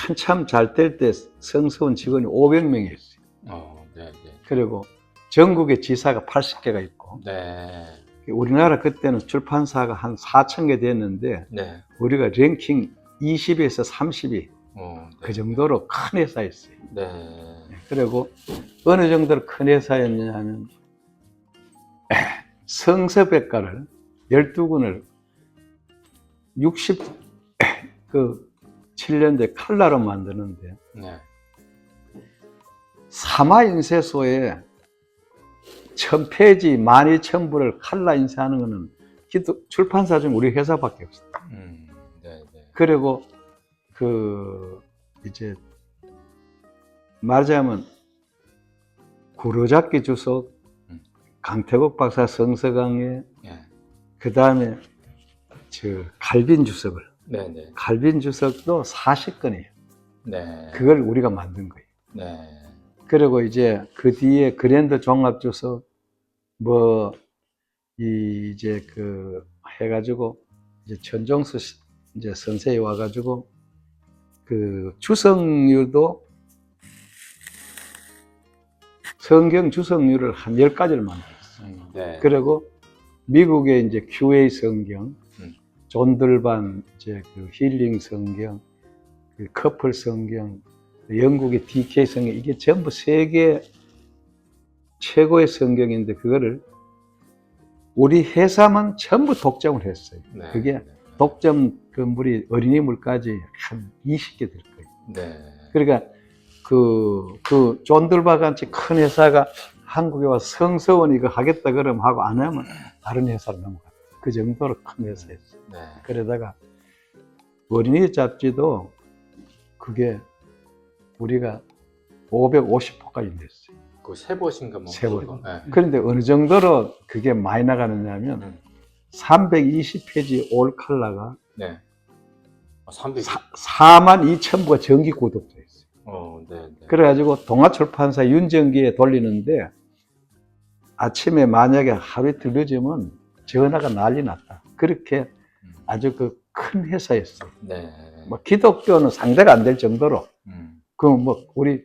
한참 잘 될 때 성서원 직원이 500명이었어요. 네, 네. 그리고 전국에 지사가 80개가 있고, 네. 우리나라 그때는 출판사가 한 4,000개 됐는데, 네. 우리가 랭킹 20에서 30위, 네. 그 정도로 큰 회사였어요. 네. 그리고 어느 정도로 큰 회사였냐면, 성서백과를 12권을 67년대 칼라로 만드는데, 네. 사마인쇄소에 1000페이지 12,000부를 칼라 인쇄하는 거는 출판사 중 우리 회사밖에 없어요. 네, 네. 그리고 이제 말하자면 구로잡기 주석, 강태국 박사 성서강에, 네. 그 다음에 갈빈 주석을, 네, 네. 갈빈 주석도 40건이에요. 네. 그걸 우리가 만든 거예요. 네. 그리고 이제 그 뒤에 그랜드 종합 주석, 해가지고, 이제 천종수 이제 선생이 와가지고, 주석류도, 성경 주석류를 한 10가지를 만들었어요. 네. 그리고 미국의 이제 QA 성경, 존들반 힐링 성경, 커플 성경, 영국의 DK 성경, 이게 전부 세계 최고의 성경인데, 그거를 우리 회사만 전부 독점을 했어요. 네. 그게 독점 물이 어린이물까지 한 20개 될 거예요. 네. 그러니까 존들바 같이 큰 회사가 한국에 와서 성서원 이거 하겠다 그러면 하고, 안 하면 다른 회사로 넘어가. 그 정도로 큰 회사였어요. 네. 그러다가 어린이 잡지도 그게 우리가 550호까지 냈어요. 그 세 보신가 뭐. 세 보. 네. 그런데 어느 정도로 그게 많이 나가느냐면 320페이지 올 컬러가 네. 300. 42,000부가 정기 구독돼 있어요. 네, 네. 그래가지고 동아출판사 윤정기에 돌리는데, 아침에 만약에 하루 이틀 늦으면 전화가 난리 났다. 그렇게 아주 큰 회사였어요. 네. 기독교는 상대가 안 될 정도로, 우리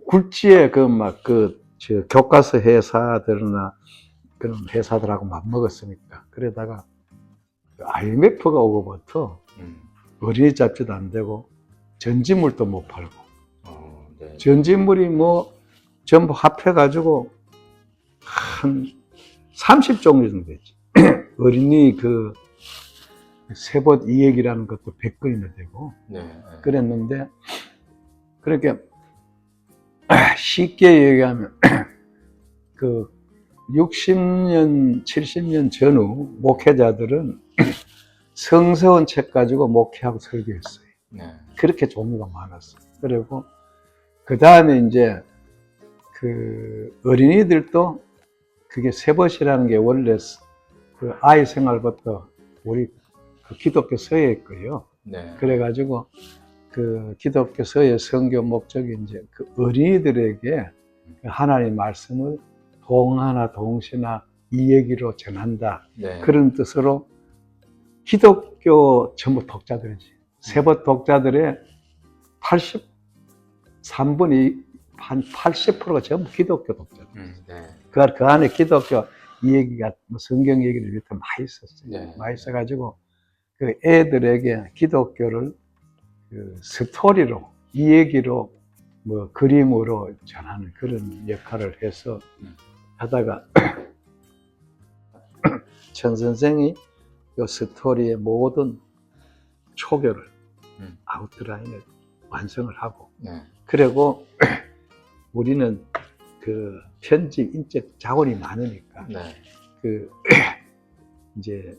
굴지의 교과서 회사들이나 그런 회사들하고 맞먹었으니까. 그러다가 IMF가 오고부터 어린이 잡지도 안 되고, 전지물도 못 팔고, 네. 전지물이 전부 합해가지고 한 30종류 정도 되지. 어린이 세봇 이야기라는 것도 100건이나 되고, 네. 그랬는데, 그렇게 쉽게 얘기하면 60년, 70년 전후 목회자들은 성서원 책 가지고 목회하고 설교했어요. 네. 그렇게 종류가 많았어요. 그리고 그 다음에 이제 어린이들도 그게 세벗이라는 게 원래 아이 생활부터 우리 기독교 서예에 있고요. 네. 그래가지고 기독교 서예 선교 목적이 이제 어린이들에게 하나님의 말씀을 동화나 동시나 이 얘기로 전한다. 네. 그런 뜻으로 기독교 전부 독자들이지. 세벗 독자들의 83분이 한 80%가 전부 기독교 독자들. 네. 그 안에 기독교 이 얘기가 성경 얘기를 이렇게 많이 있었어요. 네. 많이 있어가지고 애들에게 기독교를 스토리로, 이 얘기로 그림으로 전하는 그런 역할을 해서 하다가 천 선생이 이 스토리의 모든 초교를 아웃라인을 완성을 하고, 네. 그리고 우리는 편집 인적 자원이 많으니까 네. 이제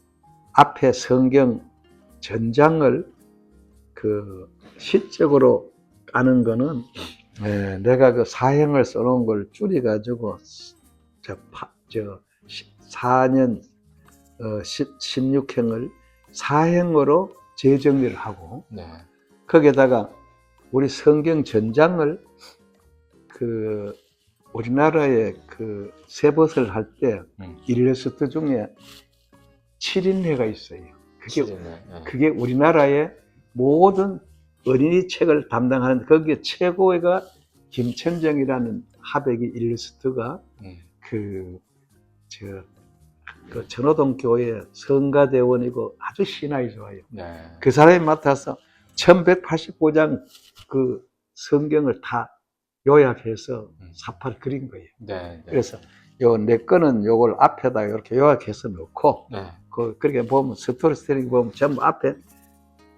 앞에 성경 전장을 시적으로 까는 거는 내가 사행을 써놓은 걸 줄여가지고 4년 16행을 사행으로 재정리를 하고, 네. 거기에다가 우리 성경 전장을 우리나라의 세벗을 할 때 일러스트 중에 7인회가 있어요. 그게 우리나라의 모든 어린이 책을 담당하는 거기에 최고가 김천정이라는 하백이 일러스트가 그 전호동 교회 성가대원이고 아주 신학이 좋아요. 네. 그 사람이 맡아서 1185장 그 성경을 다 요약해서 사파를 그린 거예요. 네. 그래서 요 내 거는 요걸 앞에다 이렇게 요약해서 넣고 네. 그렇게 보면 스토리텔링 보면 전부 앞에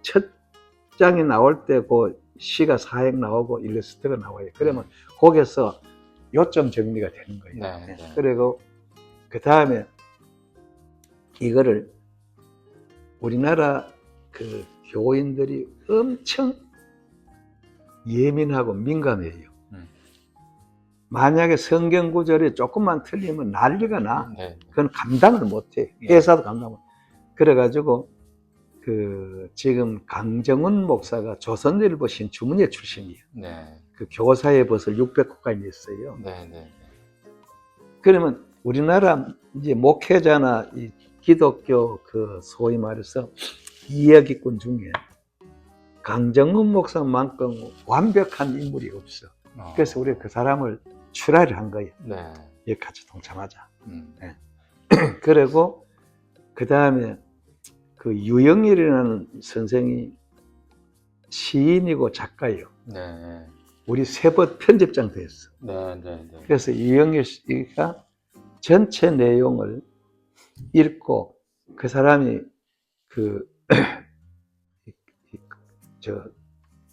첫 장이 나올 때 그 시가 사행 나오고 일러스트가 나와요. 그러면 거기서 요점 정리가 되는 거예요. 네, 네. 그리고 그 다음에 이거를 우리나라 그 교인들이 엄청 예민하고 민감해요. 만약에 성경 구절이 조금만 틀리면 난리가 나. 네. 그건 감당을 못해. 회사도 감당 못 해. 그래가지고 그 지금 강정훈 목사가 조선일보 신주문예 출신이에요. 네. 그 교사의 벗을 600호까지 냈어요. 네. 네. 그러면 우리나라 이제 목회자나 이 기독교 그 소위 말해서 이야기꾼 중에 강정훈 목사만큼 완벽한 인물이 없어. 그래서 우리가 그 사람을 출하를 한 거예요. 네. 예, 같이 동참하자. 네. 그리고 그 다음에 그 유영일이라는 선생이 시인이고 작가예요. 네. 우리 세법 편집장 됐어. 네. 네. 네. 그래서 유영일 씨가 전체 내용을 읽고 그 사람이 그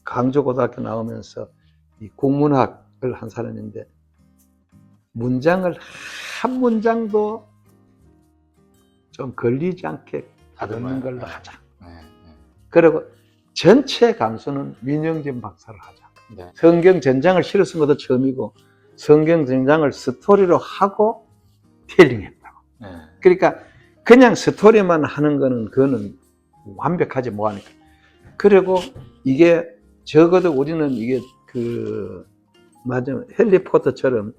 강조고등학교 나오면서 이 국문학을 한 사람인데 문장을 한 문장도 좀 걸리지 않게 다듬는 걸로 하자. 네. 그리고 전체 감수는 민영진 박사를 하자. 네. 성경 전장을 실어 쓴 것도 처음이고 성경 전장을 스토리로 하고 텔링했다고. 네. 그러니까 그냥 스토리만 하는 거는 그거는 완벽하지 뭐하니까. 그리고 이게 적어도 우리는 이게 맞아 해리포터처럼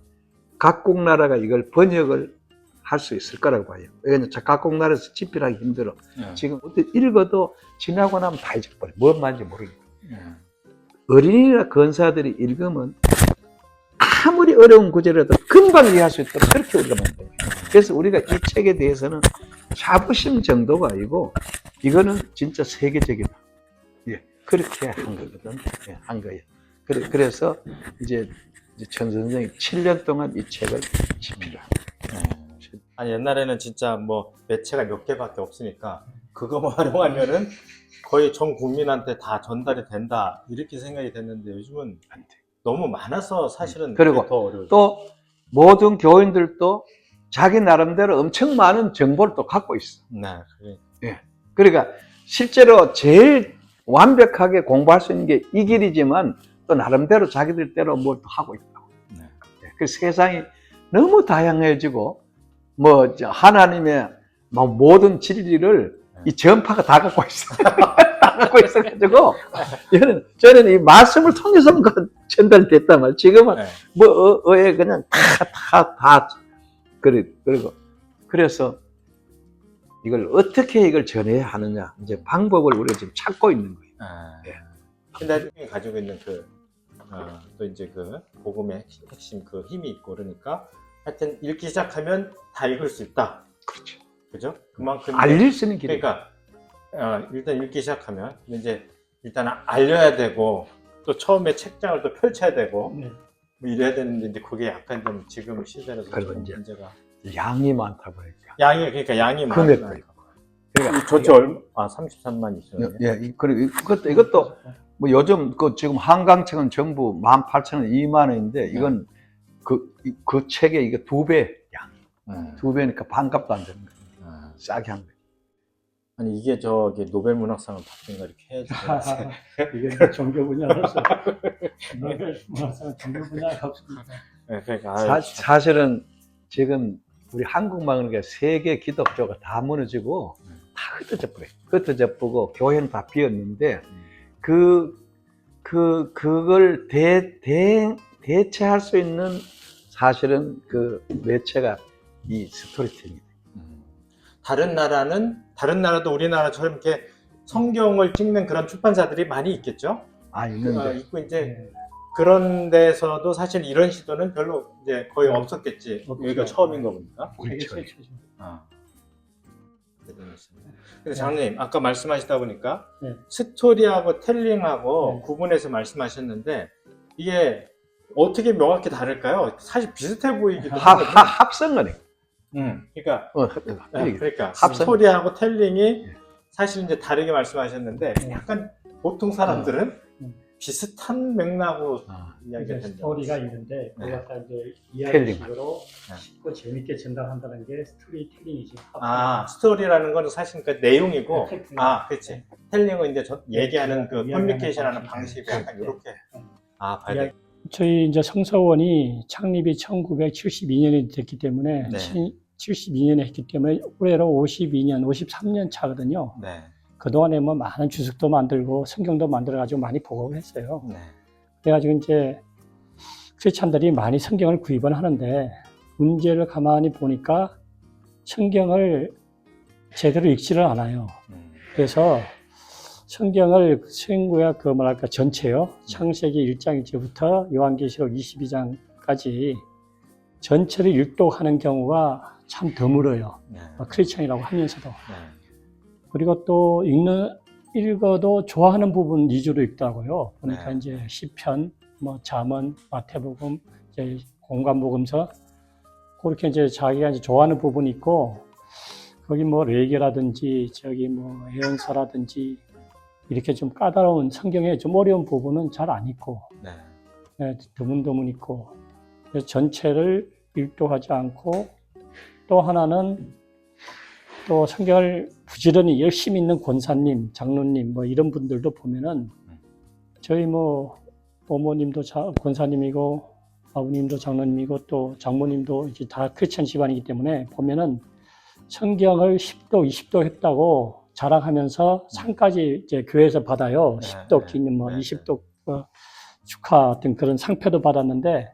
각국 나라가 이걸 번역을 할 수 있을 거라고 봐요. 왜냐면 각국 나라에서 집필하기 힘들어. 네. 지금 어떻게 읽어도 지나고 나면 다 잊어버려. 뭔 말인지 모르겠어. 네. 어린이나 권사들이 읽으면 아무리 어려운 구절이라도 금방 이해할 수 있도록 그렇게 우리가 만들어요. 그래서 우리가 이 책에 대해서는 자부심 정도가 아니고 이거는 진짜 세계적이다. 예, 그렇게 한 거거든. 예, 한 거예요. 그래서 이제 천 선생이 7년 동안 이 책을 집필을 아니 옛날에는 진짜 뭐 매체가 몇 개밖에 없으니까 그거만 활용하면은 거의 전 국민한테 다 전달이 된다 이렇게 생각이 됐는데 요즘은 안 돼. 너무 많아서 사실은 그리고 그게 더 어려워요. 또 모든 교인들도 자기 나름대로 엄청 많은 정보를 또 갖고 있어. 네, 그래. 예. 그러니까 실제로 제일 완벽하게 공부할 수 있는 게 이 길이지만 또 나름대로 자기들대로 뭘 또 하고 있다고. 네. 그 세상이 너무 다양해지고 뭐 하나님의 모든 진리를 이 전파가 다 갖고 있어. 다 갖고 있어가지고 저는 이 말씀을 통해서만 전달됐단 말이에요. 지금은 네. 그냥 다 그리고 그래서 이걸 어떻게 이걸 전해야 하느냐 이제 방법을 우리가 지금 찾고 있는 거예요. 네. 신다중이 가지고 있는 또 이제 복음의 핵심 그 힘이 있고 그러니까 하여튼 읽기 시작하면 다 읽을 수 있다. 그렇죠. 그죠? 그만큼 알릴 수 있는 길. 그러니까 일단 읽기 시작하면 이제 일단 알려야 되고 또 처음에 책장을 또 펼쳐야 되고 뭐 이래야 되는데 이제 그게 약간 좀 지금 시대라서 그리고 좀 이제 문제가 양이 많다 보니까. 그러니까 양이 금액도 많으니까. 그러니까 저치 얼마? 33만 있어요. 예, 그리고 이것도 뭐 요즘 지금 한강책은 전부 18,000원, 2만 원인데 이건 그 책의 이게 2배 양, 2배니까 반값도 안 되는 거예요. 싸게 한 거예요. 아니 이게 저기 노벨 문학상을 받든가 이렇게 해야지. 이게 종교 분야로서 노벨 문학상 종교 분야가 없습니다. 네, 그러니까 사실은 지금 우리 한국만 그러니까 세계 기독교가 다 무너지고 다 흩어져 버려요. 흩어져 버고 교회는 다 비었는데 그걸 대체할 수 있는 사실은 그 매체가 이 스토리텔링이에요. 다른 나라도 우리나라처럼 이렇게 성경을 찍는 그런 출판사들이 많이 있겠죠? 있는데. 있고 이제 네. 그런 데서도 사실 이런 시도는 별로 이제 거의 없었겠지. 없죠. 여기가 처음인 거 보니까. 세계 그렇죠. 최초죠. 대단하시네. 근데 장님 아까 말씀하시다 보니까 네. 스토리하고 텔링하고 네. 구분해서 말씀하셨는데 이게 어떻게 명확히 다를까요? 사실 비슷해 보이기도 하거든요. 합성어네. 그러니까 그러니까 합성. 스토리하고 텔링이 네. 사실 이제 다르게 말씀하셨는데 네. 약간 보통 사람들은 비슷한 맥락으로 이야기가 이제 된다. 스토리가 있는데 네. 그걸 갖다 이제 텔링. 이야기식으로 네. 쉽고 재밌게 전달한다는 게 스토리텔링이지. 스토리라는 건 사실 그 내용이고, 네, 팩트. 그렇지. 텔링은 이제 얘기하는 그 이야기하는 커뮤니케이션하는 방식. 방식이 약간 네. 이렇게. 네. 봐야 돼. 저희 이제 성서원이 창립이 1972년이 됐기 때문에 네. 72년에 했기 때문에 올해로 52년, 53년 차거든요. 네. 그동안에 뭐 많은 주석도 만들고 성경도 만들어가지고 많이 보고를 했어요. 네. 그래가지고 이제 크리스찬들이 많이 성경을 구입을 하는데 문제를 가만히 보니까 성경을 제대로 읽지를 않아요. 그래서 성경을 신구약 전체요. 창세기 1장 1절부터 요한계시록 22장까지 전체를 읽독하는 경우가 참 드물어요. 네. 크리스찬이라고 하면서도. 네. 그리고 또 읽어도 좋아하는 부분 위주로 읽더라고요. 그러니까 네. 이제 시편, 잠언, 마태복음, 이제 공관복음서 그렇게 이제 자기가 이제 좋아하는 부분이 있고 거기 레위기라든지 예언서라든지 이렇게 좀 까다로운 성경에 좀 어려운 부분은 잘 안 읽고 네. 드문드문 읽고 그래서 전체를 읽독하지 않고 또 하나는 또 성경을 부지런히 열심히 읽는 권사님, 장로님 이런 분들도 보면은 저희 어머님도 권사님이고 아버님도 장로님이고 또 장모님도 이제 다 크리스찬 집안이기 때문에 보면은 성경을 10도, 20도 했다고 자랑하면서 상까지 이제 교회에서 받아요. 네, 10도 네, 기능, 네, 20도 축하 같은 그런 상패도 받았는데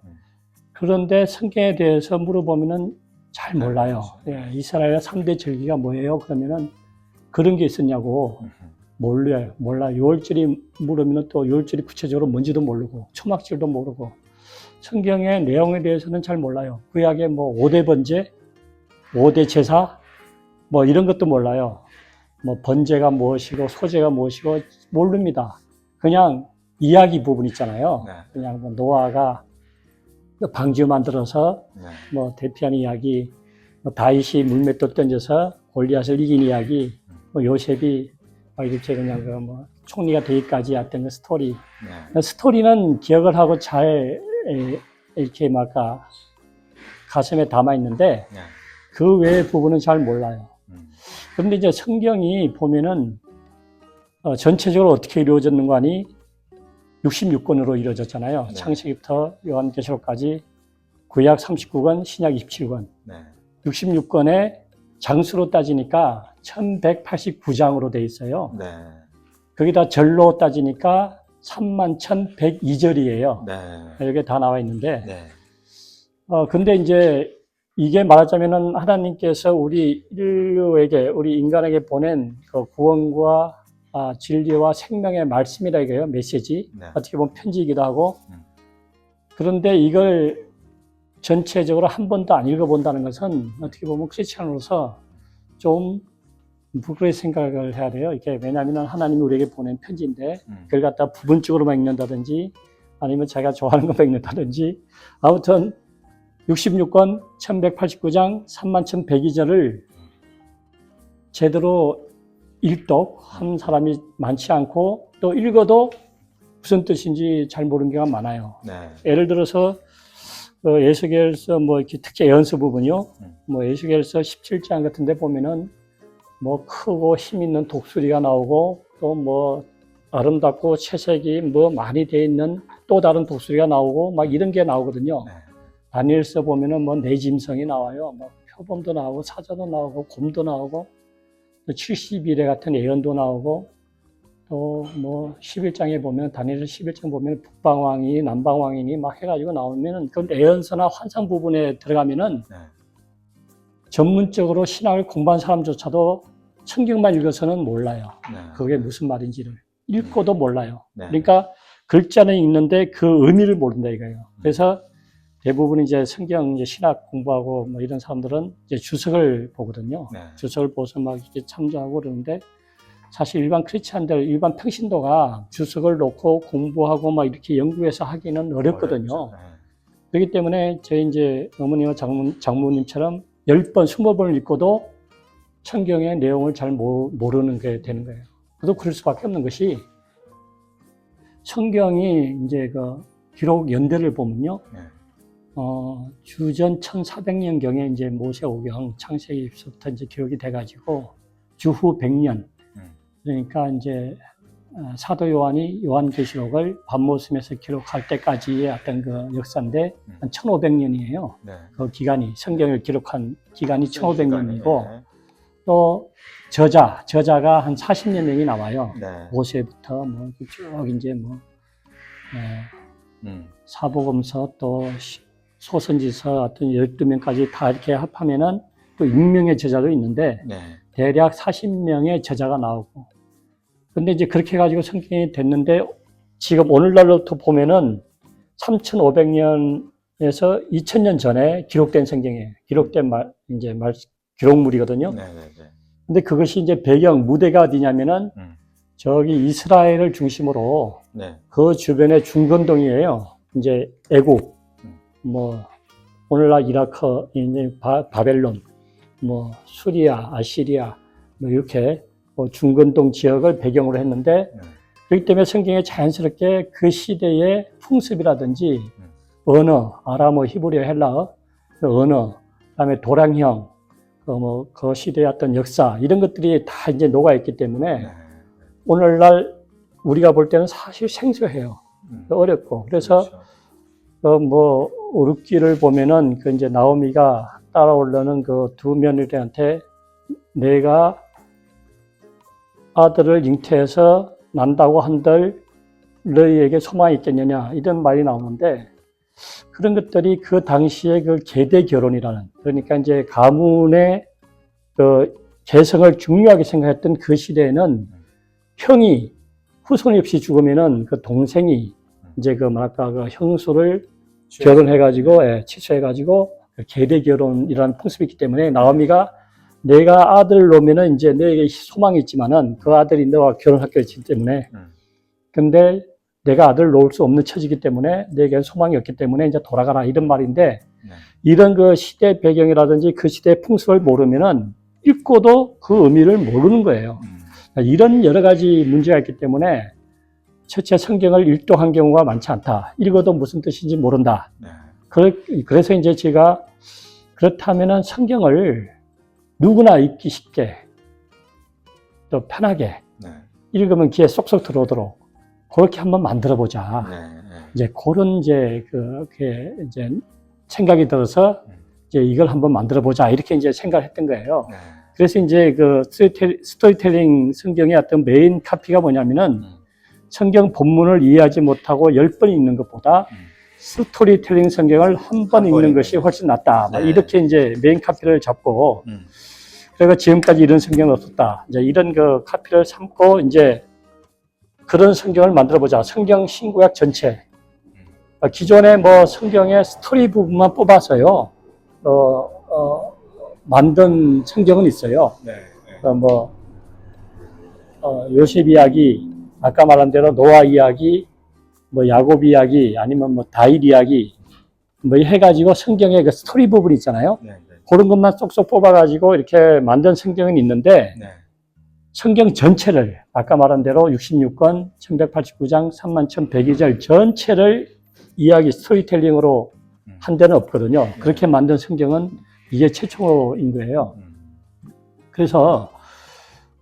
그런데 성경에 대해서 물어보면은 잘 몰라요. 예, 이스라엘의 3대 절기가 뭐예요? 그러면은 그런 게 있었냐고 몰라요. 6월절이 물으면 또 6월절이 구체적으로 뭔지도 모르고 초막절도 모르고 성경의 내용에 대해서는 잘 몰라요. 구약의 5대 번제, 5대 제사 이런 것도 몰라요. 번제가 무엇이고 소제가 무엇이고 모릅니다. 그냥 이야기 부분 있잖아요. 네. 그냥 노아가 방주 만들어서 네. 대피하는 이야기, 다윗이 물맷돌 던져서 골리앗을 이긴 이야기, 요셉이 이렇게 그냥 총리가 되기까지 했던 그 스토리. 네. 스토리는 기억을 하고 잘 이렇게 가슴에 담아 있는데 네. 그 외의 부분은 잘 몰라요. 그런데 이제 성경이 보면은 전체적으로 어떻게 이루어졌는가 하니 66권으로 이루어졌잖아요. 네. 창세기부터 요한계시록까지 구약 39권, 신약 27권. 네. 66권의 장수로 따지니까 1189장으로 돼 있어요. 네. 거기다 절로 따지니까 31,102절이에요. 네. 여기에 다 나와 있는데, 네. 근데 이제 이게 말하자면은 하나님께서 우리 인류에게, 우리 인간에게 보낸 그 구원과 진리와 생명의 말씀이라 이거예요. 메시지. 네. 어떻게 보면 편지이기도 하고. 그런데 이걸 전체적으로 한 번도 안 읽어본다는 것은 어떻게 보면 크리스찬으로서 좀 부끄러운 생각을 해야 돼요. 이게 왜냐하면 하나님이 우리에게 보낸 편지인데 그걸 갖다 부분적으로만 읽는다든지 아니면 자기가 좋아하는 것만 읽는다든지 아무튼 66권 1189장 31,102절을 제대로 읽독한 사람이 많지 않고 또 읽어도 무슨 뜻인지 잘 모르는 경우가 많아요. 네. 예를 들어서 에스겔서 이렇게 특히 예언서 부분이요. 에스겔서 17장 같은 데 보면은 크고 힘 있는 독수리가 나오고 또 아름답고 채색이 많이 돼 있는 또 다른 독수리가 나오고 이런 게 나오거든요. 네. 다니엘서 보면은 내짐승이 나와요. 표범도 나오고 사자도 나오고 곰도 나오고 70일에 같은 예언도 나오고 또 11장에 보면 다니엘 11장 보면 북방왕이 남방왕이니 해가지고 나오면은 그 예언서나 환상 부분에 들어가면은 네. 전문적으로 신학을 공부한 사람조차도 성경만 읽어서는 몰라요. 네. 그게 무슨 말인지를 읽고도 몰라요. 네. 그러니까 글자는 읽는데 그 의미를 모른다 이거예요. 그래서 대부분 이제 성경 이제 신학 공부하고 뭐 이런 사람들은 이제 주석을 보거든요. 네. 주석을 보고서 막 이렇게 참조하고 그러는데 사실 일반 크리스찬들, 일반 평신도가 주석을 놓고 공부하고 막 이렇게 연구해서 하기는 어렵거든요. 어렵죠. 네. 그렇기 때문에 저희 이제 어머니와 장모님처럼 10번, 20번을 읽고도 성경의 내용을 잘 모르는 게 되는 거예요. 그래도 그럴 수밖에 없는 것이 성경이 이제 그 기록 연대를 보면요. 네. 주전 1400년경에 이제 모세오경 창세기부터 이제 기록이 돼가지고 주후 100년. 그러니까 이제 사도 요한이 요한계시록을 밤모습에서 기록할 때까지의 어떤 그 역사인데 한 1500년이에요. 네. 그 기간이 성경을 기록한 기간이 1500년이고 네. 또 저자가 한 40여 명이 나와요. 네. 모세부터 뭐 쭉 이제 뭐 사복음서 또 소선지서 어떤 12명까지 다 이렇게 합하면은 또 익명의 저자도 있는데 네. 대략 40명의 저자가 나오고 근데 이제 그렇게 해가지고 성경이 됐는데 지금 오늘날로부터 보면은 3500년에서 2000년 전에 기록된 성경이에요. 기록된 기록물이거든요. 네. 네. 근데 그것이 이제 배경, 무대가 어디냐면은 저기 이스라엘을 중심으로 네. 그 주변에 중건동이에요. 이제 애국, 뭐 오늘날 이라크, 이제 바벨론, 뭐 수리아, 아시리아, 뭐 이렇게 뭐 중건동 지역을 배경으로 했는데 그렇기 때문에 성경에 자연스럽게 그 시대의 풍습이라든지 언어, 아람어, 히브리어, 헬라어, 그 언어, 그다음에 도량형, 그 시대의 어떤 역사 이런 것들이 다 이제 녹아 있기 때문에 오늘날 우리가 볼 때는 사실 생소해요. 어렵고 그래서 그렇죠. 뭐 룻기를 보면은 그 이제 나오미가 따라오려는 그 두 며느리한테 내가 아들을 잉태해서 난다고 한들 너희에게 소망이 있겠느냐 이런 말이 나오는데 그런 것들이 그 당시에 그 계대 결혼이라는 그러니까 이제 가문의 그 개성을 중요하게 생각했던 그 시대에는 형이 후손이 없이 죽으면은 그 동생이 이제 그 뭐랄까 그 형수를 결혼해가지고 취소해가지고 계대 결혼이라는 풍습이 있기 때문에 나오미가 내가 아들을 놓으면은 이제 너에게 소망이 있지만은 그 아들이 너와 결혼할 것이기 때문에 근데 내가 아들을 놓을 수 없는 처지이기 때문에 너에게 소망이 없기 때문에 이제 돌아가라 이런 말인데 이런 그 시대 배경이라든지 그 시대의 풍습을 모르면은 읽고도 그 의미를 모르는 거예요. 이런 여러 가지 문제가 있기 때문에 첫째 성경을 일독한 경우가 많지 않다. 읽어도 무슨 뜻인지 모른다. 그래서 이제 제가 그렇다면은 성경을 누구나 읽기 쉽게 또 편하게 읽으면 귀에 쏙쏙 들어오도록 그렇게 한번 만들어 보자. 이제 그런 그게 이제 생각이 들어서 이제 이걸 한번 만들어 보자 이렇게 이제 생각을 했던 거예요. 그래서 이제 그 스토리텔링 성경의 어떤 메인 카피가 뭐냐면은 성경 본문을 이해하지 못하고 10번 읽는 것보다 스토리텔링 성경을 한 번 읽는 것이 훨씬 낫다. 이렇게 이제 메인 카피를 잡고 그래서 지금까지 이런 성경은 없었다. 이제 이런 그 카피를 삼고 이제 그런 성경을 만들어 보자. 성경 신구약 전체. 기존에 뭐 성경의 스토리 부분만 뽑아서요. 만든 성경은 있어요. 요셉 이야기, 아까 말한 대로 노아 이야기, 뭐 야곱 이야기, 아니면 뭐 다윗 이야기, 뭐 해가지고 성경의 그 스토리 부분 있잖아요. 그런 것만 쏙쏙 뽑아가지고 이렇게 만든 성경은 있는데, 성경 전체를, 아까 말한 대로 66권, 1189장, 31,102절 전체를 이야기, 스토리텔링으로 한 데는 없거든요. 그렇게 만든 성경은 이게 최초인 거예요. 그래서,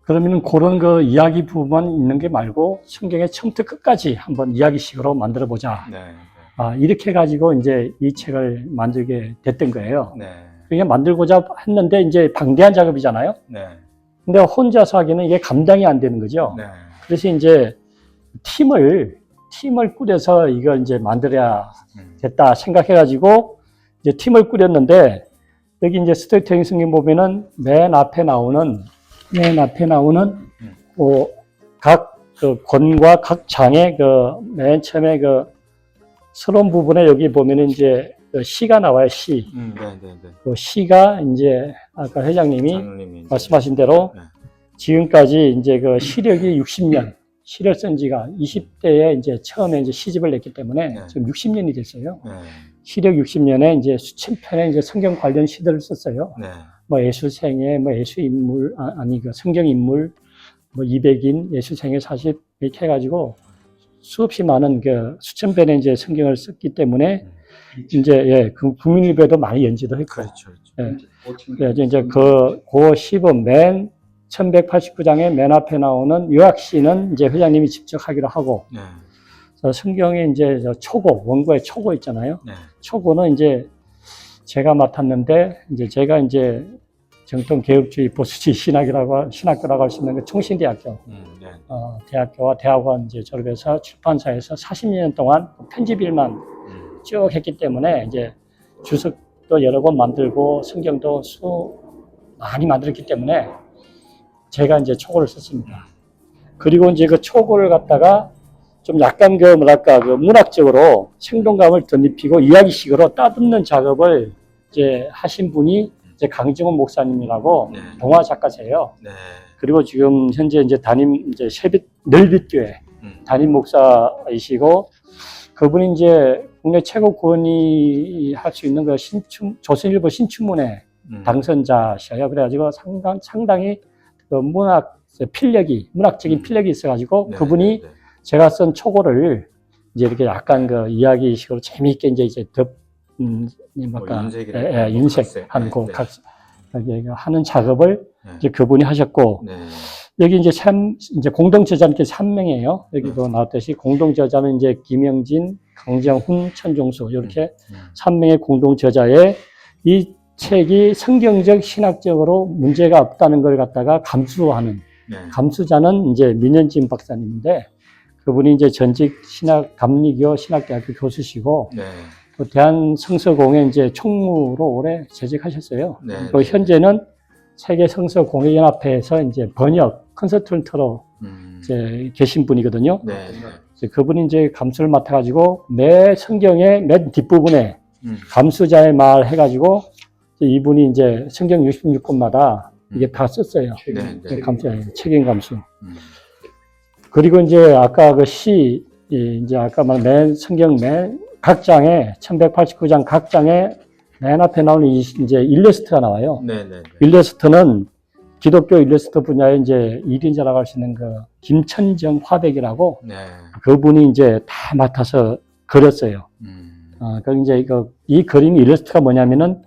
그러면은 그런 그 이야기 부분만 있는 게 말고 성경의 처음부터 끝까지 한번 이야기식으로 만들어 보자. 이렇게 해가지고 이제 이 책을 만들게 됐던 거예요. 그게 만들고자 했는데 이제 방대한 작업이잖아요. 근데 혼자서 하기는 이게 감당이 안 되는 거죠. 그래서 이제 팀을 꾸려서 이걸 이제 만들어야겠다 생각해가지고 이제 팀을 꾸렸는데 여기 이제 스토리텔링 성경 보면은 맨 앞에 나오는 각 그 권과 각 장의 그 맨 처음에 그 서론 부분에 여기 보면은 이제 그 시가 나와요. 시. 네네네. 그 시가 이제 아까 회장님이 장님이 이제 말씀하신 대로 네. 지금까지 이제 그 시력이 60년, 시를 쓴 지가 20대에 이제 처음에 이제 시집을 냈기 때문에 네. 지금 60년이 됐어요. 네. 시력 60년에 이제 수천 편의 이제 성경 관련 시들을 썼어요. 네. 뭐 예수생애, 뭐 예수인물, 아니 그 성경인물, 뭐 200인, 예수생애 40 이렇게 해가지고 수없이 많은 그 수천 편의 이제 성경을 썼기 때문에 이제 예, 그 국민일보에도 많이 연재도 했고. 그렇죠. 예. 그래서 이제 그 시범 맨 1189장의 맨 앞에 나오는 요약시는 이제 회장님이 직접 하기로 하고, 네. 성경에 이제 저 초고, 원고의 초고 있잖아요. 네. 초고는 이제 제가 맡았는데, 이제 제가 이제 정통 개혁주의 보수주의 신학교라고 할 수 있는 그 총신대학교, 네. 대학교와 대학원 이제 졸업해서 출판사에서 40년 동안 편집 일만 쭉 했기 때문에 이제 주석도 여러 권 만들고 성경도 많이 만들었기 때문에 제가 이제 초고를 썼습니다. 그리고 이제 그 초고를 갖다가 좀 약간 그 뭐랄까 그 문학적으로 생동감을 덧입히고 이야기식으로 따듬는 작업을 이제 하신 분이 이제 강정훈 목사님이라고 네. 동화 작가세요. 네. 그리고 지금 현재 이제 담임 이제 널빗교회 담임 목사이시고 그분이 이제 국내 최고 권위할 수 있는 그 조선일보 신춘문예 당선자셔요. 그래가지고 상당히 그 문학적인 필력이 있어가지고 네. 그분이 네. 제가 쓴 초고를 이제 이렇게 약간 그 이야기식으로 재미있게 이제 인색한 그 하는 작업을 이제 그분이 하셨고, 네. 여기 이제 이제 공동저자는 3명이에요. 여기 그 나왔듯이 공동저자는 이제 김영진, 강정훈, 천종수 이렇게 3명의 공동저자에 이 책이 성경적 신학적으로 문제가 없다는 걸 갖다가 감수하는 네. 감수자는 이제 민현진 박사님인데 그분이 이제 전직 감리교 신학대학교 교수시고 네. 또 대한성서공회 이제 총무로 오래 재직하셨어요. 네. 또 현재는 세계 성서공회연합회에서 이제 번역 컨설턴트로 이제 계신 분이거든요. 네. 그분이 이제 감수를 맡아가지고 매 성경의 맨 뒷부분에 감수자의 말 해가지고 이분이 이제 성경 66권마다 이게 다 썼어요. 네. 책임 감수. 그리고 이제 아까 그 이제 아까 말한 성경 각 장에 1189장 각 장에 맨 앞에 나오는 이제 일러스트가 나와요. 네. 일러스트는 기독교 일러스트 분야에 이제 1인자라고 할 수 있는 그 김천정 화백이라고 네. 그분이 이제 다 맡아서 그렸어요. 그 이제 이 그림 일러스트가 뭐냐면은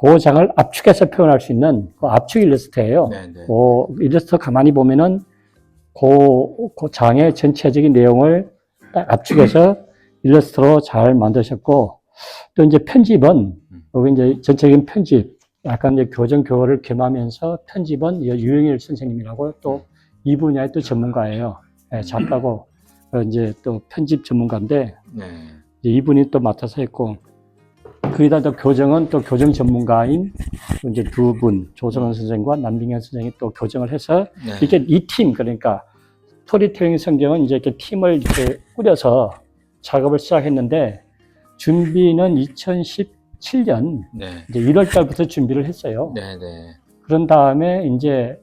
그 장을 압축해서 표현할 수 있는 그 압축 일러스트예요. 네. 그 일러스트 가만히 보면은 그 장의 전체적인 내용을 딱 압축해서 일러스트로 잘 만드셨고, 또 이제 편집은, 여기 이제 전체적인 편집, 약간 이제 교정교어를 겸하면서 편집은 유영일 선생님이라고 또 이 분야의 또 전문가예요. 작가고, 이제 또 편집 전문가인데, 네. 이분이 또 맡아서 했고, 거기다 또 교정은 또 교정 전문가인 이제 두 분, 조성원 선생과 남빙현 선생이 또 교정을 해서 네. 이렇게 이 팀, 그러니까 스토리텔링 성경은 이제 이렇게 팀을 이렇게 꾸려서 작업을 시작했는데 준비는 2017년 네. 이제 1월 달부터 준비를 했어요. 네. 그런 다음에 이제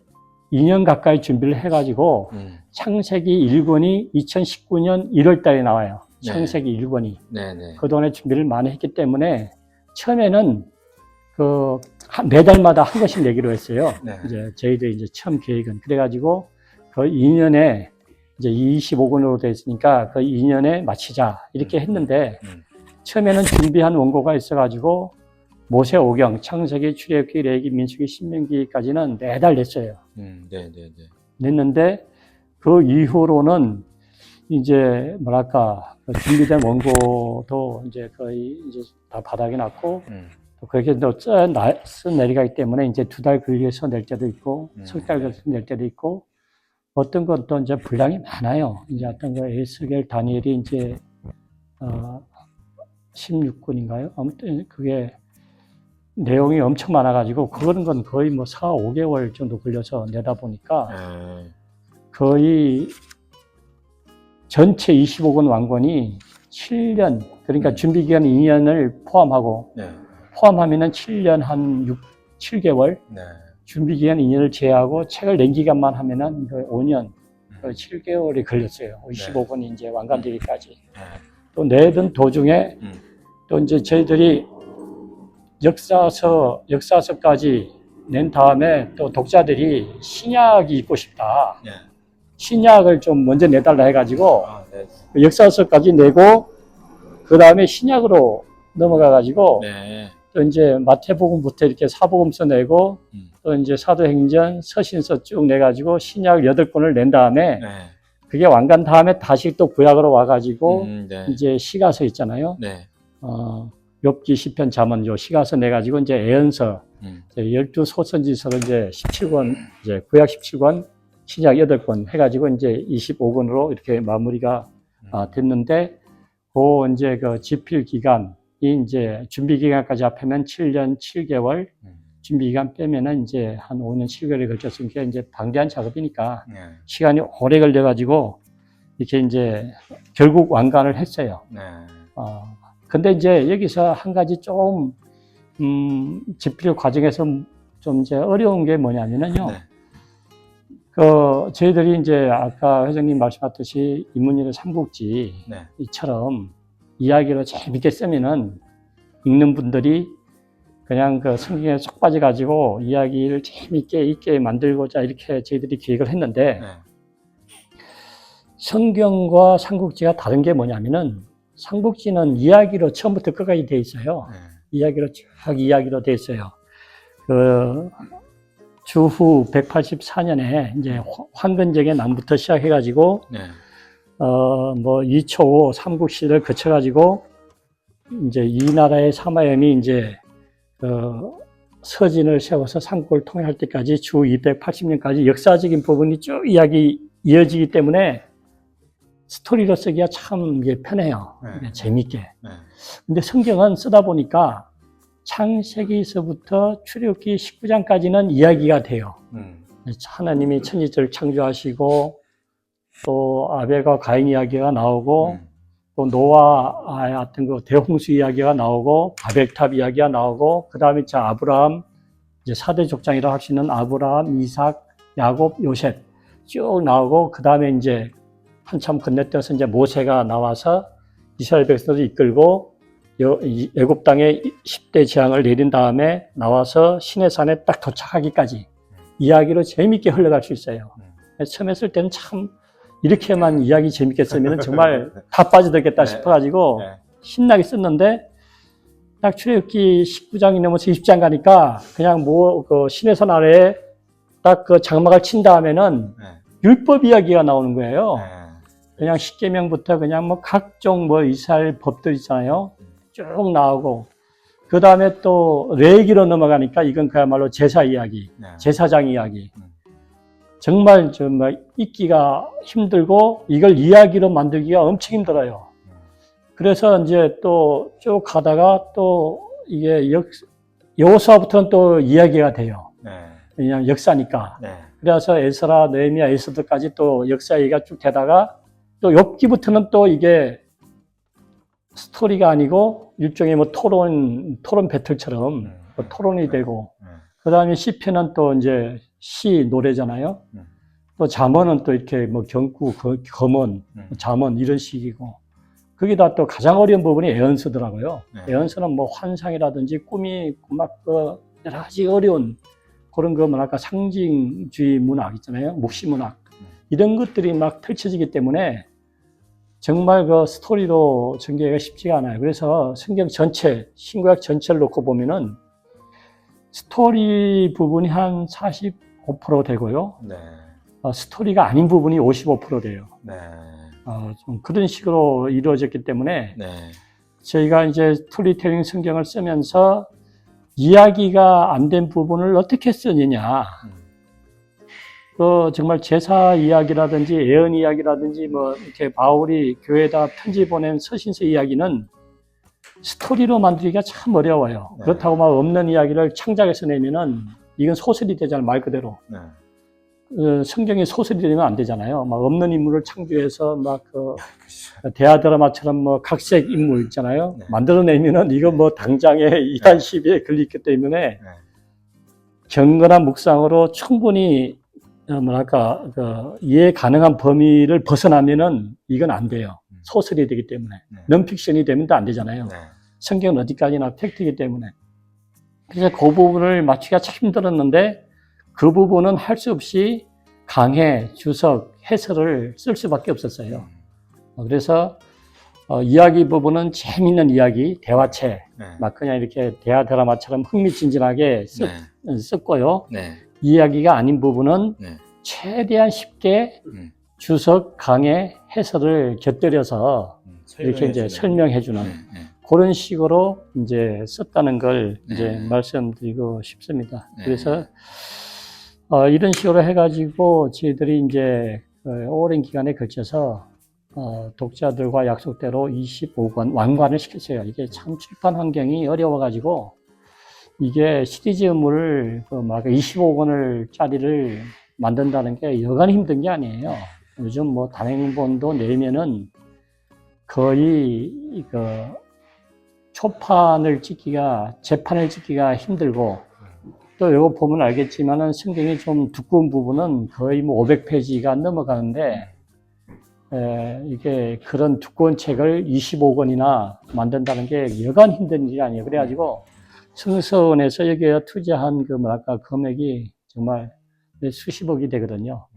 2년 가까이 준비를 해가지고 창세기 1권이 2019년 1월 달에 나와요. 창세기 1권이. 네. 그동안에 준비를 많이 했기 때문에 처음에는 매달마다 한 권씩 내기로 했어요. 네. 이제 저희들 이제 처음 계획은. 그래가지고 그 2년에 이제 25권으로 되어 있으니까 그 2년에 마치자. 이렇게 했는데 처음에는 준비한 원고가 있어가지고 모세 오경, 창세기, 출애굽기, 레위기, 민수기, 신명기까지는 매달 냈어요. 네. 냈는데 그 이후로는 이제 뭐랄까 준비된 원고도 이제 거의 이제 다 바닥이 났고 또 그렇게 또 쓴 내리가기 때문에 이제 2달 걸려서 낼 때도 있고 석 달 걸려서 낼 때도 있고 어떤 것도 이제 분량이 많아요. 이제 어떤 거 에스겔, 다니엘이 이제 16권인가요? 아무튼 그게 내용이 엄청 많아가지고 그런 건 거의 뭐 4, 5개월 정도 걸려서 내다 보니까 거의 전체 25권 왕권이 7년, 그러니까 준비기간 2년을 포함하면은 7년 한 7개월, 네. 준비기간 2년을 제외하고 책을 낸 기간만 하면은 5년, 7개월이 걸렸어요. 25권이 이제 완간되기까지. 네. 또 내던 도중에 또 이제 저희들이 역사서까지 낸 다음에 또 독자들이 신약이 있고 싶다. 네. 신약을 좀 먼저 내달라 해가지고 네. 역사서까지 내고 그 다음에 신약으로 넘어가가지고 네. 또 이제 마태복음부터 이렇게 사복음서 내고 또 이제 사도행전, 서신서 쭉 내가지고 신약 8권을 낸 다음에 네. 그게 완간 다음에 다시 또 구약으로 와가지고 네. 이제 시가서 있잖아요. 네. 욥기, 시편, 잠언 요 시가서 내가지고 이제 애언서 12소선지서를 이제 17권, 이제 구약 17권, 신약 8권 해가지고 이제 25권으로 이렇게 마무리가 됐는데, 그 이제 그 집필 기간이 이제 준비 기간까지 합하면 7년 7개월, 준비 기간 빼면은 이제 한 5년 7개월에 걸쳤으니까 이제 방대한 작업이니까 네. 시간이 오래 걸려가지고 이렇게 이제 결국 완간을 했어요. 네. 근데 이제 여기서 한 가지 좀, 집필 과정에서 좀 이제 어려운 게 뭐냐면은요. 네. 저희들이 이제 아까 회장님 말씀하셨듯이 인문일의 삼국지처럼 이야기를 재밌게 쓰면은 읽는 분들이 그냥 그 성경에 쏙 빠져가지고 이야기를 재밌게 있게 만들고자 이렇게 저희들이 기획을 했는데 성경과 삼국지가 다른 게 뭐냐면은 삼국지는 이야기로 처음부터 끝까지 돼 있어요. 이야기로 쭉 이야기로 돼 있어요. 주후 184년에 이제 황건적의 남부터 시작해가지고 뭐 이초호 삼국시를 거쳐가지고 이제 이 나라의 사마염이 이제 서진을 세워서 삼국을 통일할 때까지 주 280년까지 역사적인 부분이 쭉 이어지기 때문에 스토리로 쓰기가 참 이게 편해요. 재밌게. 근데 성경은 쓰다 보니까 창세기서부터 출애굽기 19장까지는 이야기가 돼요. 하나님이 천지를 창조하시고 또 아벨과 가인 이야기가 나오고 또 노아 어떤 그 대홍수 이야기가 나오고 바벨탑 이야기가 나오고 그 다음에 아브라함 이제 4대 족장이라고 할 수 있는 아브라함, 이삭, 야곱, 요셉 쭉 나오고 그 다음에 이제 한참 건너뛰어서 이제 모세가 나와서 이스라엘 백성들을 이끌고 애굽 땅에 10대 재앙을 내린 다음에 나와서 시내산에 딱 도착하기까지 이야기로 재밌게 흘러갈 수 있어요. 처음 했을 때는 참 이렇게만 이야기 재밌게 쓰면 정말 다 빠져들겠다 싶어가지고 신나게 썼는데 딱 출애굽기 19장이 넘어서 20장 가니까 그냥 그 시내산 아래에 딱 그 장막을 친 다음에는 율법 이야기가 나오는 거예요. 그냥 십계명부터 그냥 뭐 각종 뭐 이스라엘 법들 있잖아요. 쭉 나오고 그 다음에 또 레위기로 넘어가니까 이건 그야말로 제사 이야기, 제사장 이야기. 정말 정말 읽기가 힘들고 이걸 이야기로 만들기가 엄청 힘들어요. 그래서 이제 또 쭉 가다가 또 이게 여호수아부터는 또 이야기가 돼요. 그냥 역사니까. 그래서 에스라, 느헤미야, 에스더까지 또 역사 얘기가 쭉 되다가 또 욥기부터는 또 이게 스토리가 아니고 일종의 뭐 토론 배틀처럼 토론이 되고 그 다음에 시편은 또 이제 시 노래잖아요. 또 잠언은 또 이렇게 뭐 경구, 검언, 잠언 이런 식이고 거기다 또 가장 어려운 부분이 애언서더라고요. 애언서는 뭐 환상이라든지 꿈이 막 그 여러 가지 어려운 그런 거 뭐랄까 상징주의 문학 있잖아요. 묵시 문학 이런 것들이 막 펼쳐지기 때문에 정말 그 스토리로 전개가 쉽지가 않아요. 그래서 성경 전체, 신구약 전체를 놓고 보면은 스토리 부분이 한 45% 되고요. 스토리가 아닌 부분이 55% 돼요. 좀 그런 식으로 이루어졌기 때문에 저희가 이제 스토리텔링 성경을 쓰면서 이야기가 안 된 부분을 어떻게 쓰느냐. 정말 제사 이야기라든지 예언 이야기라든지 뭐 이렇게 바울이 교회에다 편지 보낸 서신서 이야기는 스토리로 만들기가 참 어려워요. 그렇다고 막 없는 이야기를 창작해서 내면은 이건 소설이 되잖아요, 말 그대로. 성경에 소설이 되면 안 되잖아요. 막 없는 인물을 창조해서 막 대하 드라마처럼 뭐 각색 인물 있잖아요. 네. 만들어내면은 이거 뭐 당장에 이단 시비에 걸리기 때문에 네. 경건한 묵상으로 충분히 뭐랄까 이해 가능한 범위를 벗어나면은 이건 안 돼요. 소설이 되기 때문에 네. 넌픽션이 되면 또 안 되잖아요. 네. 성경은 어디까지나 팩트이기 때문에. 그래서 그 부분을 맞추기가 참 힘들었는데 그 부분은 할 수 없이 강해, 주석, 해설을 쓸 수밖에 없었어요. 그래서 이야기 부분은 재밌는 이야기, 대화체, 네. 막 그냥 이렇게 대화 드라마처럼 흥미진진하게 네. 썼고요. 네. 이야기가 아닌 부분은 네. 최대한 쉽게 주석, 강해, 해설을 곁들여서 이렇게 이제 설명해주는 네. 네. 그런 식으로 이제 썼다는 걸 이제 네. 말씀드리고 싶습니다. 네. 그래서 이런 식으로 해가지고 저희들이 이제 오랜 기간에 걸쳐서 독자들과 약속대로 25권 완관을 시켰어요. 이게 참 출판 환경이 어려워가지고 이게 시리즈물을 막 25권을 짜리를 만든다는 게 여간 힘든 게 아니에요. 요즘 뭐 단행본도 내면은 거의 초판을 찍기가, 재판을 찍기가 힘들고, 또 이거 보면 알겠지만은 성경이 좀 두꺼운 부분은 거의 뭐 500페이지가 넘어가는데, 이게 그런 두꺼운 책을 25권이나 만든다는 게 여간 힘든 일이 아니에요. 그래가지고 성서원에서 여기에 투자한 금액이 정말 수십억이 되거든요.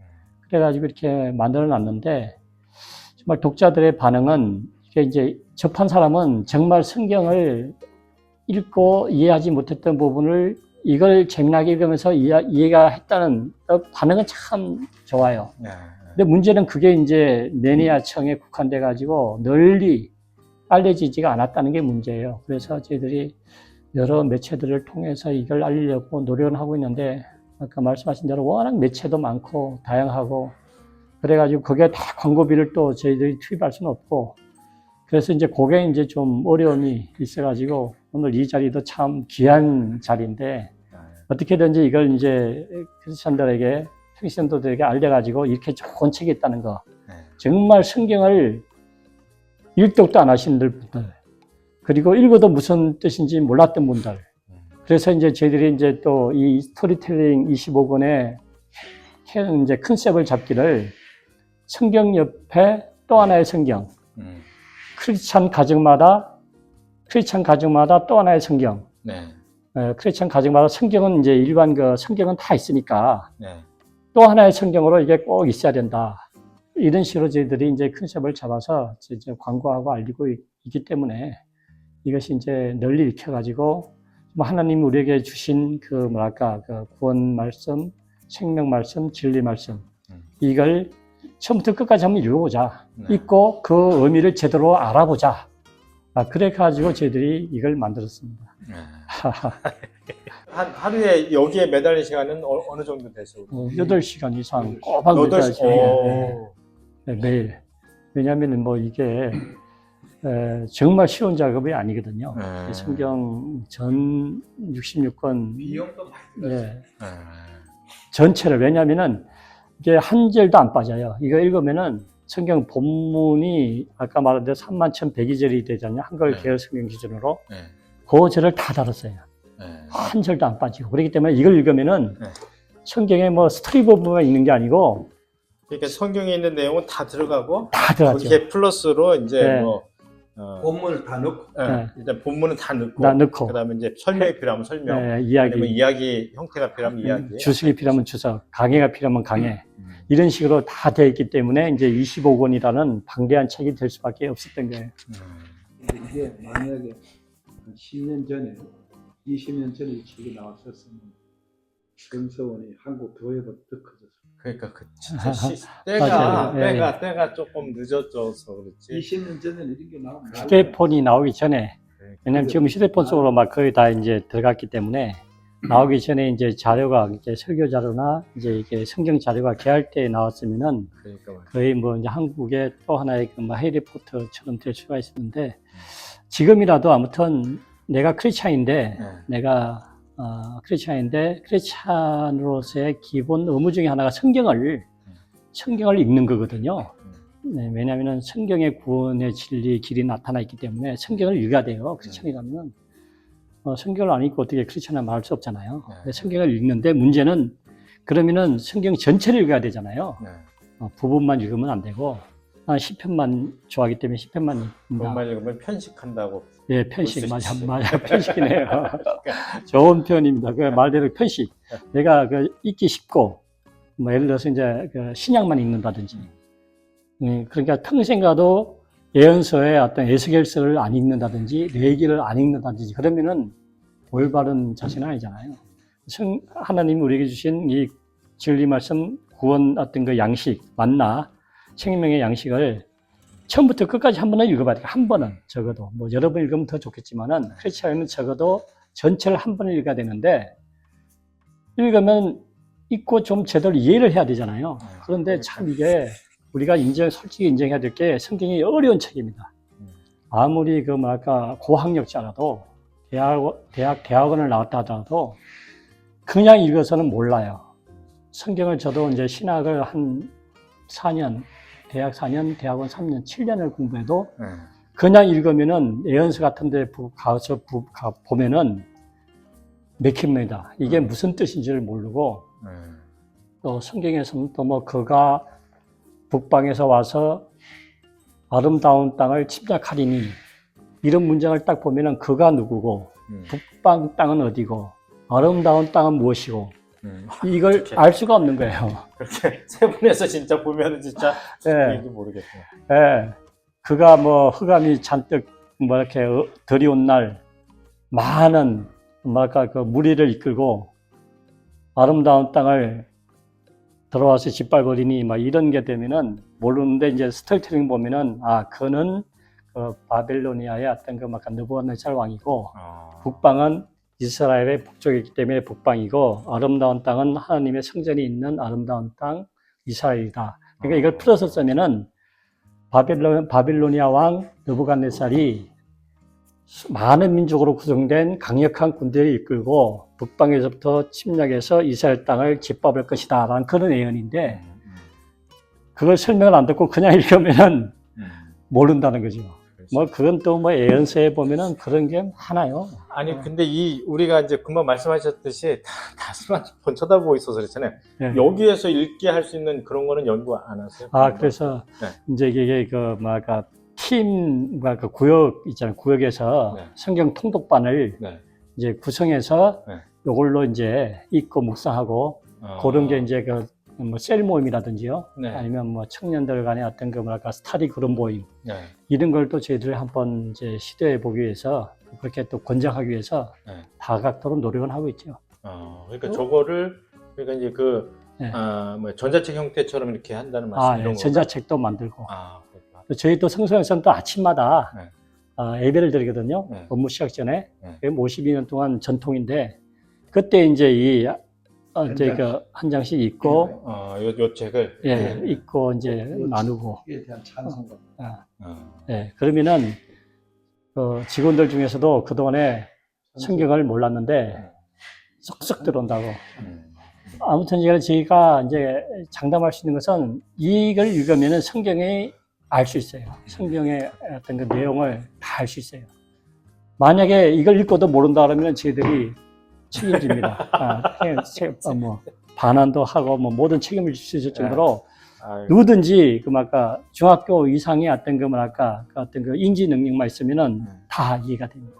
그래가지고 이렇게 만들어 놨는데, 정말 독자들의 반응은 이게 이제 접한 사람은 정말 성경을 읽고 이해하지 못했던 부분을 이걸 재미나게 읽으면서 이해가 했다는 반응은 참 좋아요. 네. 근데 문제는 그게 이제 매니아층에 국한돼 가지고 널리 알려지지가 않았다는 게 문제예요. 그래서 저희들이 여러 매체들을 통해서 이걸 알리려고 노력을 하고 있는데 아까 말씀하신 대로 워낙 매체도 많고 다양하고 그래가지고 거기에 다 광고비를 또 저희들이 투입할 수는 없고 그래서 이제 그게 이제 좀 어려움이 있어가지고 오늘 이 자리도 참 귀한 자리인데 어떻게든지 이걸 이제 크리스천들에게 평신도들에게 알려가지고 이렇게 좋은 책이 있다는 거 정말 성경을 읽독도 안 하시는 분들 그리고 읽어도 무슨 뜻인지 몰랐던 분들 그래서 이제 저희들이 이제 또 이 스토리텔링 25권의 이제 컨셉을 잡기를 성경 옆에 또 하나의 성경 크리스찬 가정마다 또 하나의 성경 네. 크리스찬 가정마다 성경은 이제 일반 성경은 다 있으니까 네. 또 하나의 성경으로 이게 꼭 있어야 된다. 이런 식으로 저희들이 이제 컨셉을 잡아서 이제 광고하고 알리고 있기 때문에 이것이 이제 널리 익혀가지고 하나님이 우리에게 주신 구원 말씀, 생명 말씀, 진리 말씀 이걸 처음부터 끝까지 한번 읽어보자. 읽고 그 의미를 제대로 알아보자. 그래가지고 저희들이 이걸 만들었습니다. 하루에 여기에 매달린 시간은 어느 정도 되세요? 8시간 이상 꼬박 매달 시간이에요. 네, 매일. 왜냐하면 뭐 이게 정말 쉬운 작업이 아니거든요. 성경 전 66권 비용도 많이 들어요. 전체를 왜냐하면은 이게 한 절도 안 빠져요. 이거 읽으면은 성경 본문이 아까 말한 대로 31,102절이 되잖아요. 한글 개혁 성경 기준으로. 그 절을 다 다뤘어요. 한 절도 안 빠지고. 그렇기 때문에 이걸 읽으면은 성경에 뭐 스토리 부분만 있는 게 아니고 그러니까 성경에 있는 내용은 다 들어가고 다 들어갔죠. 거기에 플러스로 이제 본문을 다 넣고 일단 본문은 다 넣고 그다음에 이제 설명이 필요하면 설명, 이야기, 아니면 이야기 형태가 필요하면 이야기, 주석이 필요하면 주석, 강해가 필요하면 강해 이런 식으로 다 되어 있기 때문에 이제 25권이라는 방대한 책이 될 수밖에 없었던 거예요. 이게 만약에 10년 전에 20년 전에 이 책이 나왔었으면 성서원이 한국 교회보다 더 커졌어요. 그러니까 진짜 맞아요. 때가 조금 늦어져서 그렇지. 20년 전에는 이런 게 나오면 휴대폰이 나오기 전에 왜냐면 지금 휴대폰 속으로 막 거의 다 이제 들어갔기 때문에 나오기 전에 이제 자료가 이제 설교 자료나 이제 이게 성경 자료가 개할 때 나왔으면은 거의 뭐 이제 한국의 또 하나의 해리포터처럼 될 수가 있었는데 지금이라도 아무튼 내가 크리스찬인데 내가 크리스찬인데 크리스찬으로서의 기본 의무 중에 하나가 성경을 읽는 거거든요. 네, 왜냐하면 성경의 구원의 진리, 길이 나타나 있기 때문에 성경을 읽어야 돼요. 크리스찬이라면 성경을 안 읽고 어떻게 크리스찬을 말할 수 없잖아요. 네. 성경을 읽는데 문제는 그러면은 성경 전체를 읽어야 되잖아요. 네. 부분만 읽으면 안 되고 한 10편만 좋아하기 때문에 10편만 읽는다. 그것만 읽으면 편식한다고. 예, 편식. 볼수 맞아, 있지. 맞아. 편식이네요. 좋은 편입니다. 그 말대로 편식. 내가 읽기 쉽고, 뭐 예를 들어서 이제 신약만 읽는다든지. 그러니까 평생 가도 예언서의 어떤 에스겔서를 안 읽는다든지, 레위기를 안 읽는다든지, 그러면은 올바른 자신은 아니잖아요. 하나님이 우리에게 주신 이 진리 말씀, 구원 어떤 그 양식, 만나, 생명의 양식을 처음부터 끝까지 한 번은 읽어봐야 돼요. 한 번은 적어도. 뭐 여러 번 읽으면 더 좋겠지만은 크리스찬은 적어도 전체를 한 번을 읽어야 되는데 읽으면 읽고 좀 제대로 이해를 해야 되잖아요. 그런데 참 이게 우리가 솔직히 인정해야 될 게 성경이 어려운 책입니다. 아무리 고학력자라도 대학원을 나왔다 하더라도 그냥 읽어서는 몰라요. 성경을 저도 이제 신학을 한 4년, 대학 4년, 대학원 3년, 7년을 공부해도 그냥 읽으면은 예언서 같은 데 가서 보면은 맥힙니다. 이게 무슨 뜻인지를 모르고 또 성경에서는 또 뭐 그가 북방에서 와서 아름다운 땅을 침략하리니 이런 문장을 딱 보면은 그가 누구고 북방 땅은 어디고 아름다운 땅은 무엇이고 이걸 알 수가 없는 거예요. 그렇게 세분해서 진짜 보면은 진짜 예. 이게 모르겠어요. 예. 그가 뭐 흑암이 잔뜩 뭐 이렇게 들이온 날 많은 그 무리를 이끌고 아름다운 땅을 들어와서 짓밟으리니 막 이런 게 되면은 모르는데 이제 스토리텔링 보면은 그는 그 바벨로니아의 어떤 그 느부갓네살 왕이고 북방은 이스라엘의 북쪽이기 때문에 북방이고 아름다운 땅은 하나님의 성전이 있는 아름다운 땅 이스라엘이다. 그러니까 이걸 풀어서 쓰면은 바빌로니아 왕 느부갓네살이 많은 민족으로 구성된 강력한 군대를 이끌고 북방에서부터 침략해서 이스라엘 땅을 짓밟을 것이다 라는 그런 예언인데 그걸 설명을 안 듣고 그냥 읽으면은 모른다는 거죠. 뭐 그건 또 뭐 예언서에 보면은 그런 게 많아요. 아니 근데 우리가 이제 금방 말씀하셨듯이 다수만 쳐다보고 있어서 그렇잖아요. 네. 여기에서 읽게 할 수 있는 그런 거는 연구 안 하세요? 그래서 네. 이제 이게 그 구역 있잖아요. 구역에서 네. 성경 통독반을 네. 이제 구성해서 네. 요걸로 이제 읽고 묵상하고 그런 게 이제 뭐 셀 모임이라든지요. 네. 아니면 뭐 청년들 간의 어떤 스터디 그룹 모임. 네. 이런 걸 또 저희들이 한번 이제 시도해 보기 위해서 그렇게 또 권장하기 위해서 네. 다각도로 노력을 하고 있죠. 그러니까 저거를 그러니까 이제 네. 뭐 전자책 형태처럼 이렇게 한다는 말씀 이런 거. 전자책도 만들고. 그렇구나. 또 저희 또 성서에서는 또 아침마다 네. 예배를 드리거든요. 네. 업무 시작 전에. 네. 52년 동안 전통인데 그때 이제 한 장씩 읽고 요 책을 읽고 이제 나누고. 이에 대한 찬송가. 그러면은 직원들 중에서도 그동안에 성경을 몰랐는데 쏙쏙 들어온다고. 아무튼 저희가 이제 장담할 수 있는 것은 이걸 읽으면은 성경에 알 수 있어요. 성경의 어떤 그 내용을 다 알 수 있어요. 만약에 이걸 읽고도 모른다 그러면 저희들이 책임집니다. 반환도 하고 모든 책임을 질 수 있을 정도로 누구든지 중학교 이상의 어떤 인지 능력만 있으면은 다 이해가 됩니다.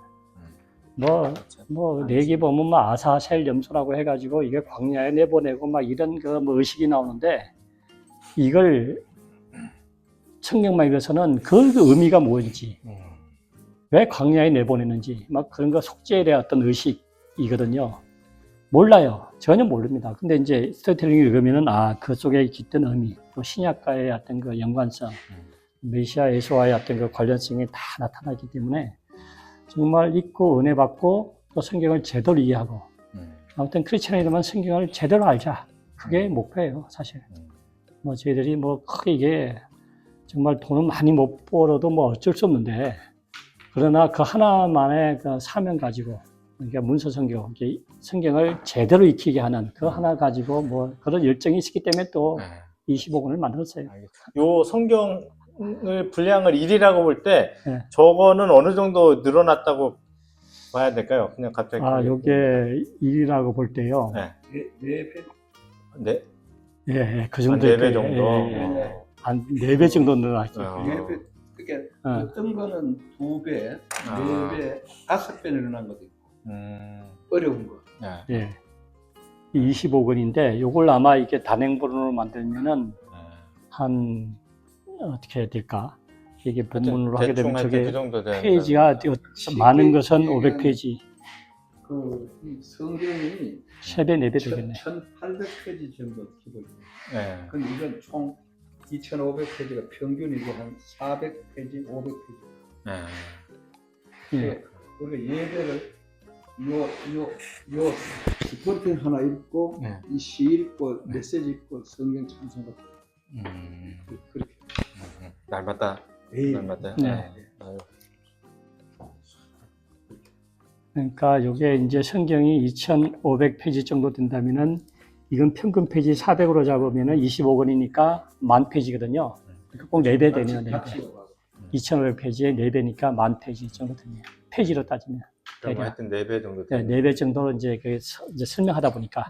내기 보면 아사셀 염소라고 해가지고 이게 광야에 내보내고 이런 의식이 나오는데 이걸 성경만 읽어서는 그 의미가 뭔지 왜 광야에 내보내는지 그런 거 속죄에 대한 어떤 의식이거든요. 몰라요. 전혀 모릅니다. 근데 이제 스토리텔링을 읽으면은 그 속에 깃든 의미, 또 신약과의 어떤 그 연관성, 메시아 예수와의 어떤 그 관련성이 다 나타나기 때문에 정말 읽고 은혜 받고 또 성경을 제대로 이해하고 아무튼 크리스천이라면 성경을 제대로 알자. 그게 목표예요, 사실. 저희들이 크게 이게 정말 돈을 많이 못 벌어도 어쩔 수 없는데 그러나 그 하나만의 그 사명 가지고 그러니까 문서 성경, 이게 성경을 제대로 익히게 하는 그 하나 가지고 뭐 그런 열정이 있었기 때문에 또 네. 25권을 만들었어요. 요 성경을 분량을 1이라고 볼 때 네. 저거는 어느 정도 늘어났다고 봐야 될까요? 그냥 갑자기. 요게 1이라고 볼 때요. 네. 네 배. 네. 예, 그 한 정도. 4배 정도. 한 4배 정도 늘어났죠. 네 배. 그러니까 어떤 거는 2배, 4배, 5배 늘어난 것도 있고 어려운 거. 네. 예. 25권인데 요걸 아마 이게 단행본으로 만들면은 한 어떻게 해야 될까? 이게 본문으로 하게 되면 대충 저게 그 정도 되는 페이지가 많은 것은 500페이지, 이 성경이 3배, 4배 되겠네. 1800페이지 정도 기본. 네. 근데 이건 총 2500페이지가 평균이고 한 400페이지, 500페이지. 네. 예. 우리가 예배를 요 스포팅 하나 읽고 네. 이 시 읽고 메시지 읽고 성경 찬송가 그렇게 날마다 매일 날마다. 네. 아유. 그러니까 요게 이제 성경이 2500페이지 정도 된다면은 이건 평균 페이지 400으로 잡으면은 25권이니까 10,000페이지거든요. 그러니까 꼭 4배 되네요. 4배. 2500페이지에 4배니까 10,000페이지 정도 되네요. 페이지로 따지면. 그럼 하여튼 4배 정도. 네, 4배 정도로 이제 이제 설명하다 보니까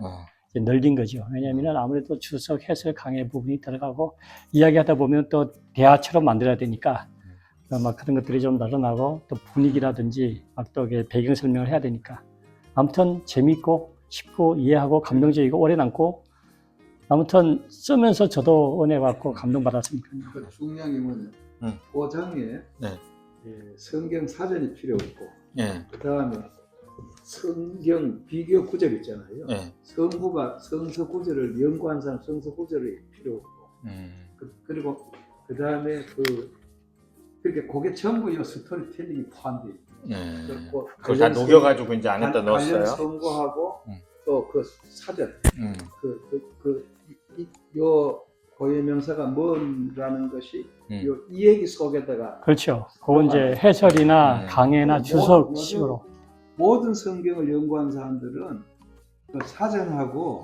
이제 늘린 거죠. 왜냐하면 아무래도 주석, 해설, 강의 부분이 들어가고 이야기하다 보면 또 대화처럼 만들어야 되니까 막 그런 것들이 좀 늘어나고 또 분위기라든지 막 또 배경 설명을 해야 되니까 아무튼 재밌고 쉽고 이해하고 감동적이고 오래 남고 아무튼 쓰면서 저도 은혜 받고 감동받았으니까요. 그 중요한 게 뭐냐? 5장에 네. 성경 사전이 필요 없고 예. 그 다음에 성경 비교 구절 있잖아요. 예. 성부가 성서 구절을 연구한 사람 성서 구절이 필요 없고 그리고 그 다음에 그렇게 그게 전부 이 스토리텔링이 포함되어 있고 그걸 다 녹여가지고 이제 안에다 관련 넣었어요. 선고하고 또 그 사전 요 고유 명사가 뭐라는 것이 요 이 얘기 속에다가 그렇죠. 그건 이제 해설이나 강해나 주석식으로 모든 성경을 연구한 사람들은 그 사전하고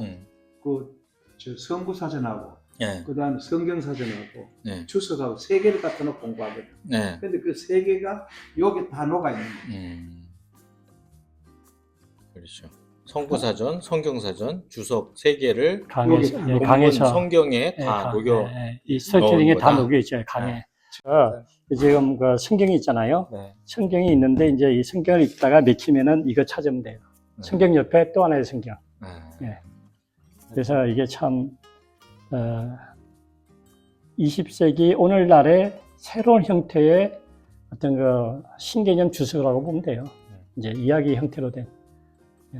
저 성구 사전하고 예. 그다음에 성경 사전하고 네. 주석하고 세 개를 갖다 놓고 공부하거든. 네. 근데 그 세 개가 여기 다 녹아 있는 거예요. 그렇죠. 성구사전, 성경사전, 주석 3개를 강해서 성경에 다 녹여. 이 스토리텔링에 다 거다. 녹여 있죠. 강해. 지금 그 성경이 있잖아요. 네. 성경이 있는데 이제 이 성경을 읽다가 맥히면은 이거 찾으면 돼요. 성경 옆에 또 하나의 성경. 예. 그래서 이게 참 20세기 오늘날의 새로운 형태의 어떤 그 신개념 주석이라고 보면 돼요. 이제 이야기 형태로 된. 예.